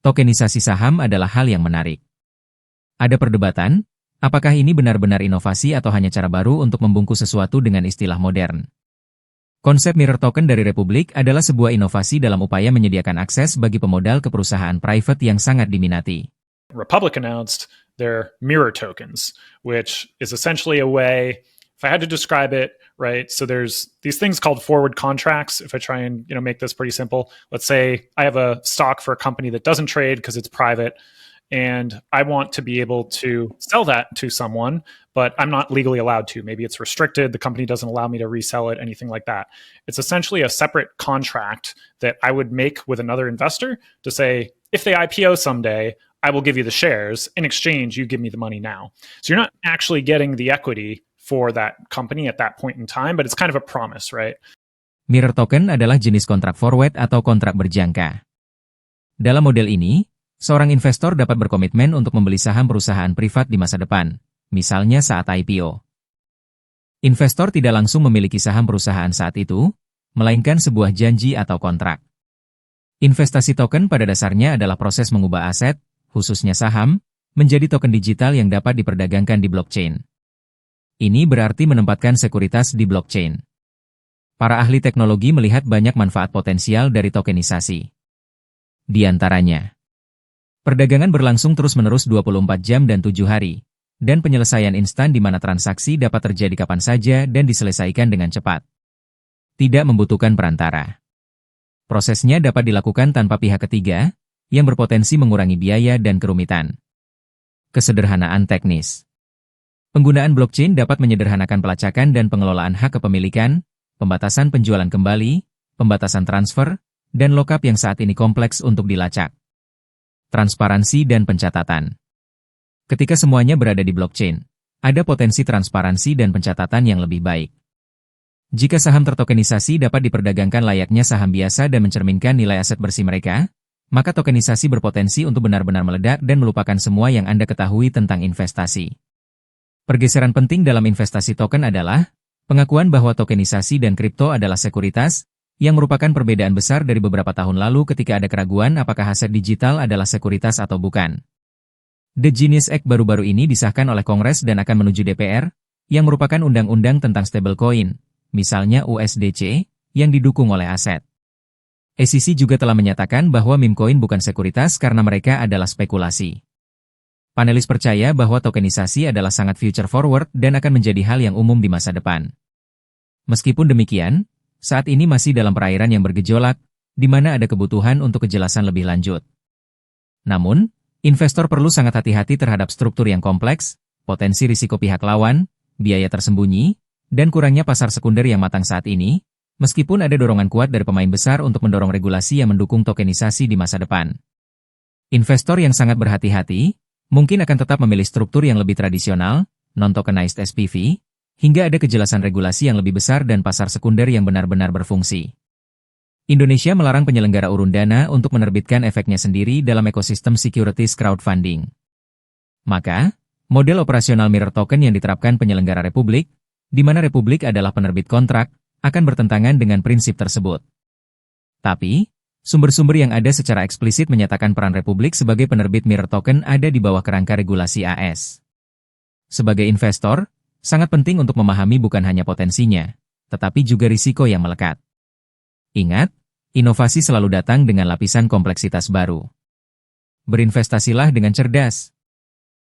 tokenisasi saham adalah hal yang menarik. Ada perdebatan, apakah ini benar-benar inovasi atau hanya cara baru untuk membungkus sesuatu dengan istilah modern. Konsep mirror token dari Republik adalah sebuah inovasi dalam upaya menyediakan akses bagi pemodal ke perusahaan private yang sangat diminati. Republic announced their mirror tokens, which is essentially a way, if I had to describe it, right? So there's these things called forward contracts. If I try and make this pretty simple, let's say I have a stock for a company that doesn't trade because it's private, and I want to be able to sell that to someone, but I'm not legally allowed to. Maybe it's restricted. The company doesn't allow me to resell it, anything like that. It's essentially a separate contract that I would make with another investor to say, if they IPO someday, I will give you the shares. In exchange, you give me the money now. So you're not actually getting the equity for that company at that point in time, but it's kind of a promise, right? Mirror token adalah jenis kontrak forward atau kontrak berjangka. Dalam model ini, seorang investor dapat berkomitmen untuk membeli saham perusahaan privat di masa depan, misalnya saat IPO. Investor tidak langsung memiliki saham perusahaan saat itu, melainkan sebuah janji atau kontrak. Investasi token pada dasarnya adalah proses mengubah aset, khususnya saham, menjadi token digital yang dapat diperdagangkan di blockchain. Ini berarti menempatkan sekuritas di blockchain. Para ahli teknologi melihat banyak manfaat potensial dari tokenisasi. Di antaranya, perdagangan berlangsung terus-menerus 24 jam dan 7 hari, dan penyelesaian instan di mana transaksi dapat terjadi kapan saja dan diselesaikan dengan cepat. Tidak membutuhkan perantara. Prosesnya dapat dilakukan tanpa pihak ketiga, yang berpotensi mengurangi biaya dan kerumitan. Kesederhanaan teknis. Penggunaan blockchain dapat menyederhanakan pelacakan dan pengelolaan hak kepemilikan, pembatasan penjualan kembali, pembatasan transfer, dan lockup yang saat ini kompleks untuk dilacak. Transparansi dan pencatatan. Ketika semuanya berada di blockchain, ada potensi transparansi dan pencatatan yang lebih baik. Jika saham tertokenisasi dapat diperdagangkan layaknya saham biasa dan mencerminkan nilai aset bersih mereka, maka tokenisasi berpotensi untuk benar-benar meledak dan melupakan semua yang Anda ketahui tentang investasi. Pergeseran penting dalam investasi token adalah pengakuan bahwa tokenisasi dan kripto adalah sekuritas, yang merupakan perbedaan besar dari beberapa tahun lalu ketika ada keraguan apakah aset digital adalah sekuritas atau bukan. The Genius Act baru-baru ini disahkan oleh Kongres dan akan menuju DPR, yang merupakan undang-undang tentang stablecoin, misalnya USDC, yang didukung oleh aset. SEC juga telah menyatakan bahwa meme coin bukan sekuritas karena mereka adalah spekulasi. Panelis percaya bahwa tokenisasi adalah sangat future forward dan akan menjadi hal yang umum di masa depan. Meskipun demikian, saat ini masih dalam perairan yang bergejolak, di mana ada kebutuhan untuk kejelasan lebih lanjut. Namun, investor perlu sangat hati-hati terhadap struktur yang kompleks, potensi risiko pihak lawan, biaya tersembunyi, dan kurangnya pasar sekunder yang matang saat ini, meskipun ada dorongan kuat dari pemain besar untuk mendorong regulasi yang mendukung tokenisasi di masa depan. Investor yang sangat berhati-hati, mungkin akan tetap memilih struktur yang lebih tradisional, non-tokenized SPV, hingga ada kejelasan regulasi yang lebih besar dan pasar sekunder yang benar-benar berfungsi. Indonesia melarang penyelenggara urun dana untuk menerbitkan efeknya sendiri dalam ekosistem securities crowdfunding. Maka, model operasional mirror token yang diterapkan penyelenggara Republik, di mana Republik adalah penerbit kontrak, akan bertentangan dengan prinsip tersebut. Tapi, sumber-sumber yang ada secara eksplisit menyatakan peran Republik sebagai penerbit mirror token ada di bawah kerangka regulasi AS. Sebagai investor, sangat penting untuk memahami bukan hanya potensinya, tetapi juga risiko yang melekat. Ingat, inovasi selalu datang dengan lapisan kompleksitas baru. Berinvestasilah dengan cerdas.